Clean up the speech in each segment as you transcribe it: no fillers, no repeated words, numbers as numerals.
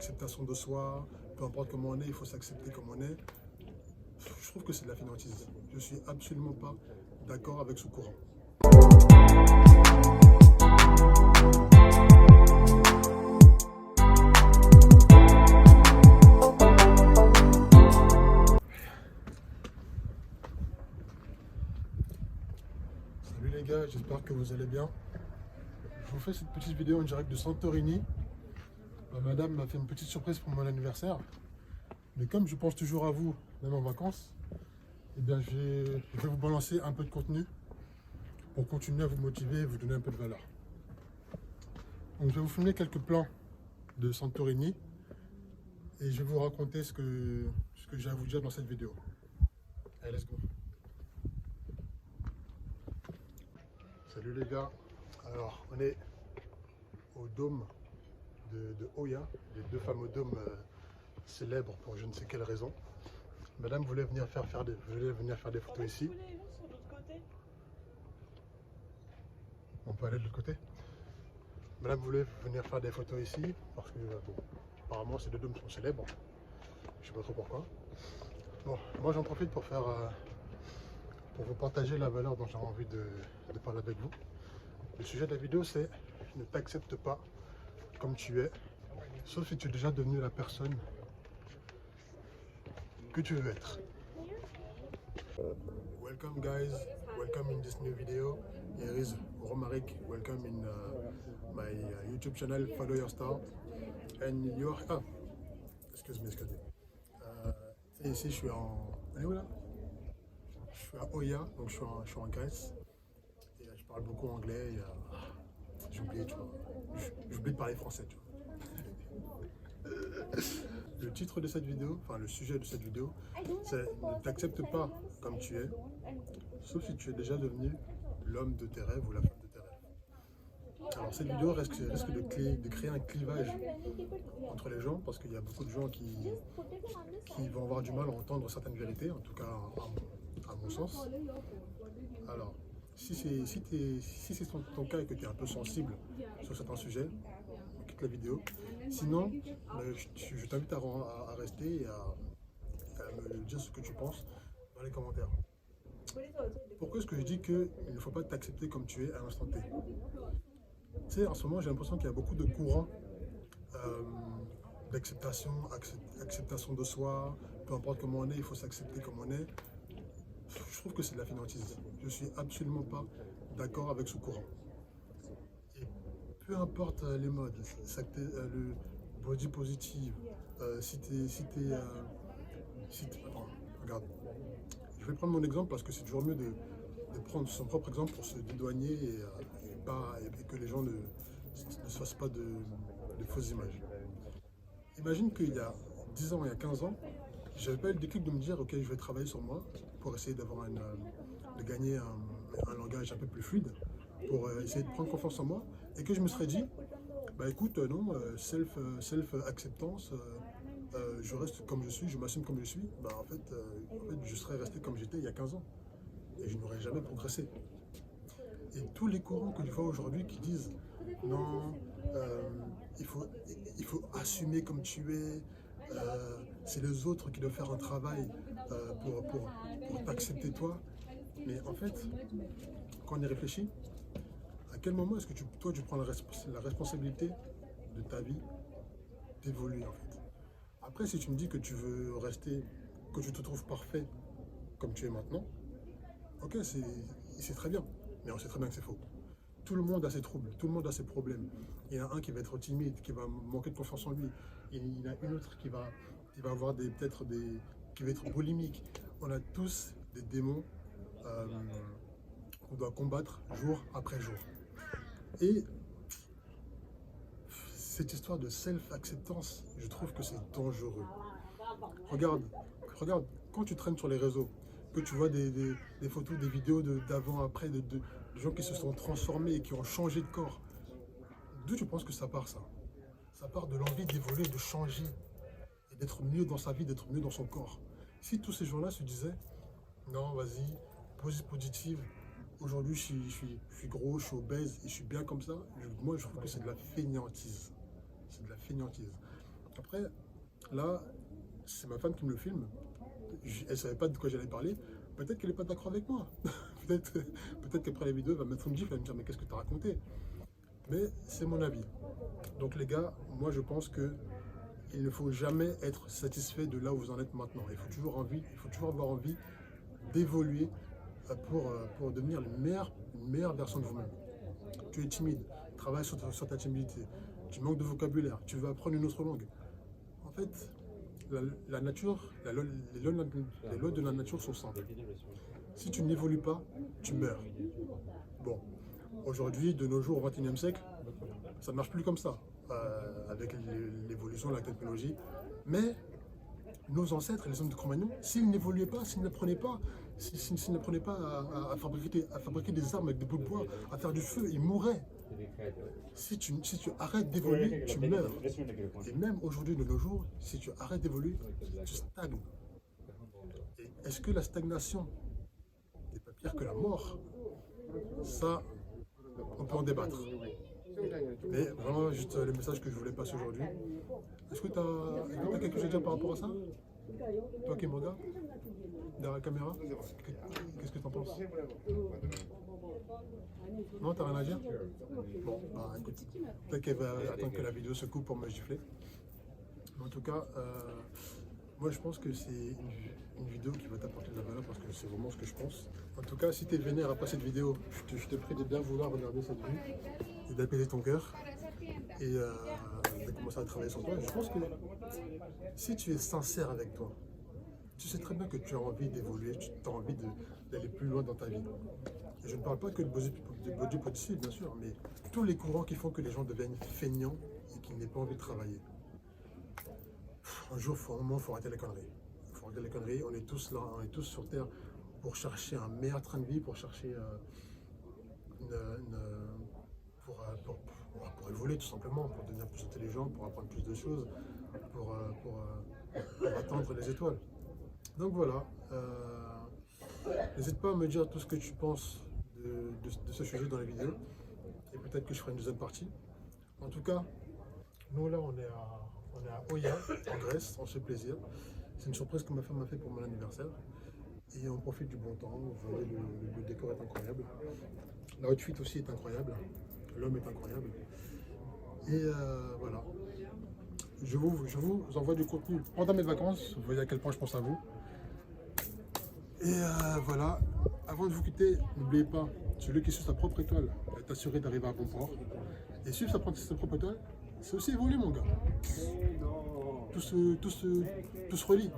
l'acceptation de soi, peu importe comment on est, il faut s'accepter comme on est. Je trouve que c'est de la fainéantise. Je suis absolument pas d'accord avec ce courant. Salut les gars, j'espère que vous allez bien. Je vous fais cette petite vidéo en direct de Santorini. Madame m'a fait une petite surprise pour mon anniversaire. Mais comme je pense toujours à vous, même en vacances, eh bien je vais vous balancer un peu de contenu pour continuer à vous motiver et vous donner un peu de valeur. Donc je vais vous filmer quelques plans de Santorini et je vais vous raconter ce que j'ai à vous dire dans cette vidéo. Allez, let's go. Salut les gars. Alors on est au dôme de Oya, les deux fameux dômes célèbres pour je ne sais quelle raison. Madame voulait venir faire des photos ici. On peut aller de l'autre côté. Madame voulait venir faire des photos ici parce que bon, apparemment ces deux dômes sont célèbres. Je sais pas trop pourquoi. Bon, moi j'en profite pour vous partager la valeur dont j'ai envie de parler avec vous. Le sujet de la vidéo c'est ne t'accepte pas comme tu es, sauf si tu es déjà devenu la personne que tu veux être. Welcome guys, welcome in this new video. Here is Romaric, welcome in my YouTube channel Follow Your Star. And you're... Ah, excuse me. Ici je suis en... Allez, où là? Je suis à Oya, donc je suis en Grèce. Et je parle beaucoup anglais. J'ai oublié, tu vois. J'oublie de parler français, tu vois. Le titre de cette vidéo, enfin le sujet de cette vidéo, c'est ne t'accepte pas comme tu es, sauf si tu es déjà devenu l'homme de tes rêves ou la femme de tes rêves. Alors cette vidéo risque de créer un clivage entre les gens, parce qu'il y a beaucoup de gens qui vont avoir du mal à entendre certaines vérités, en tout cas à mon sens. Alors, si c'est ton cas et que tu es un peu sensible sur certains sujets, quitte la vidéo. Sinon, je t'invite à rester et à me dire ce que tu penses dans les commentaires. Pourquoi est-ce que je dis qu'il ne faut pas t'accepter comme tu es à l'instant T? Tu sais, en ce moment, j'ai l'impression qu'il y a beaucoup de courants d'acceptation, acceptation de soi, peu importe comment on est, il faut s'accepter comme on est. Je trouve que c'est de la fainéantise. Je suis absolument pas d'accord avec ce courant. Et peu importe les modes, le body positive, attends, regarde. Je vais prendre mon exemple parce que c'est toujours mieux de prendre son propre exemple pour se dédouaner et que les gens ne se fassent pas de fausses images. Imagine qu'il y a 10 ans, il y a 15 ans, j'avais pas eu le déclic de me dire ok, je vais travailler sur moi pour essayer de gagner un langage un peu plus fluide, pour essayer de prendre confiance en moi, et que je me serais dit bah écoute non, self-acceptance, je reste comme je suis, je m'assume comme je suis. Bah en fait je serais resté comme j'étais il y a 15 ans et je n'aurais jamais progressé. Et tous les courants que je vois aujourd'hui qui disent non, il faut assumer comme tu es, c'est les autres qui doivent faire un travail pour t'accepter toi. Mais en fait, quand on y réfléchit, à quel moment est-ce que toi tu prends la responsabilité de ta vie, d'évoluer en fait? Après, si tu me dis que tu veux rester, que tu te trouves parfait comme tu es maintenant, ok, c'est très bien, mais on sait très bien que c'est faux. Tout le monde a ses troubles, tout le monde a ses problèmes. Il y en a un qui va être timide, qui va manquer de confiance en lui. Il y en a une autre qui va avoir qui va être boulimique. On a tous des démons qu'on doit combattre jour après jour. Et cette histoire de self-acceptance, je trouve que c'est dangereux. Regarde, quand tu traînes sur les réseaux, que tu vois des photos, des vidéos d'avant, après, de gens qui se sont transformés et qui ont changé de corps. D'où tu penses que ça part, ça? Ça part de l'envie d'évoluer, de changer, et d'être mieux dans sa vie, d'être mieux dans son corps. Si tous ces gens-là se disaient, non, vas-y, positive, aujourd'hui je suis gros, je suis obèse et je suis bien comme ça, moi je trouve que c'est de la fainéantise. C'est de la fainéantise. Après, là, c'est ma femme qui me le filme. Elle ne savait pas de quoi j'allais parler. Peut-être qu'elle n'est pas d'accord avec moi. peut-être qu'après la vidéo, elle va me mettre une gifle, elle va me dire mais qu'est-ce que tu as raconté? Mais c'est mon avis. Donc les gars, moi je pense que il ne faut jamais être satisfait de là où vous en êtes maintenant. Il faut toujours avoir envie d'évoluer pour devenir une meilleure version de vous-même. Tu es timide, travaille sur ta timidité, tu manques de vocabulaire, tu veux apprendre une autre langue. En fait, la nature, les lois de la nature sont simples. Si tu n'évolues pas, tu meurs. Bon, aujourd'hui, de nos jours, au XXIe siècle, ça ne marche plus comme ça, avec l'évolution de la technologie. Mais nos ancêtres, les hommes de Cro-Magnon, s'ils n'évoluaient pas, s'ils n'apprenaient pas, à fabriquer des armes avec des bouts de bois, à faire du feu, ils mourraient. Si tu arrêtes d'évoluer, tu meurs. Et même aujourd'hui, de nos jours, si tu arrêtes d'évoluer, tu stagnes. Et est-ce que la stagnation n'est pas pire que la mort? Ça, on peut en débattre. Mais vraiment, juste le message que je voulais passer aujourd'hui. Est-ce que tu as quelque chose à dire par rapport à ça? Toi qui me regardes derrière la caméra, qu'est-ce que tu en penses? Non, t'as rien à dire? Bon, bah écoute, peut-être qu'elle va attendre que la vidéo se coupe pour me gifler. En tout cas, moi je pense que c'est une vidéo qui va t'apporter de la valeur parce que c'est vraiment ce que je pense. En tout cas, si tu es vénère après cette vidéo, je te prie de bien vouloir regarder cette vue et d'apaiser ton cœur et de commencer à travailler sur toi. Je pense que si tu es sincère avec toi, tu sais très bien que tu as envie d'évoluer, tu as envie d'aller plus loin dans ta vie. Et je ne parle pas que de body positive, bien sûr, mais tous les courants qui font que les gens deviennent feignants et qu'ils n'aient pas envie de travailler. Un jour, au moment, il faut arrêter les conneries. Il faut arrêter les conneries. On est tous là, on est tous sur Terre pour chercher un meilleur train de vie, pour chercher pour évoluer tout simplement, pour devenir plus intelligent, pour apprendre plus de choses, pour atteindre les étoiles. Donc voilà, n'hésite pas à me dire tout ce que tu penses de ce sujet dans la vidéo, et peut-être que je ferai une deuxième partie. En tout cas, nous là on est à Oia, en Grèce, on se fait plaisir. C'est une surprise que ma femme m'a fait pour mon anniversaire. Et on profite du bon temps, vous voyez, le décor est incroyable. La outfit aussi est incroyable, l'homme est incroyable. Et voilà, je vous envoie du contenu pendant mes vacances, vous voyez à quel point je pense à vous. Et voilà, avant de vous quitter, n'oubliez pas, celui qui suit sa propre étoile est assuré d'arriver à bon port. Et suivre sa propre étoile, c'est aussi évoluer mon gars. Tout se relie.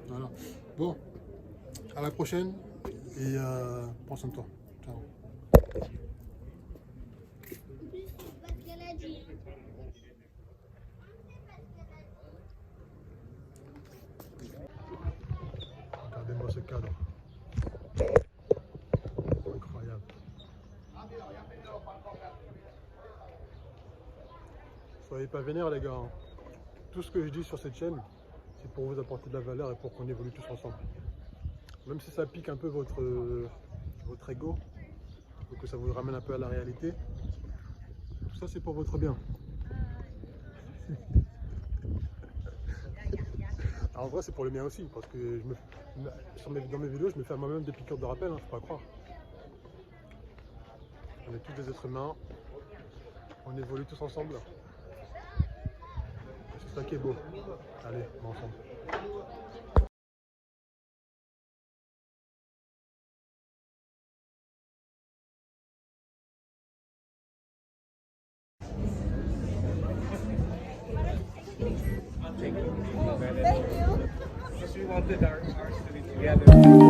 Voilà. Bon, à la prochaine et prends soin de toi. Ciao. Regardez-moi ce cadre. Incroyable. Soyez pas vénères les gars. Hein. Tout ce que je dis sur cette chaîne, c'est pour vous apporter de la valeur et pour qu'on évolue tous ensemble. Même si ça pique un peu votre ego, ou que ça vous ramène un peu à la réalité, tout ça c'est pour votre bien. Alors, en vrai c'est pour le mien aussi, parce que dans mes vidéos je me fais à moi-même des piqûres de rappel, hein, faut pas croire. On est tous des êtres humains, on évolue tous ensemble. C'est ça qui est beau. Allez, on va ensemble. Thank you. We wanted our study together.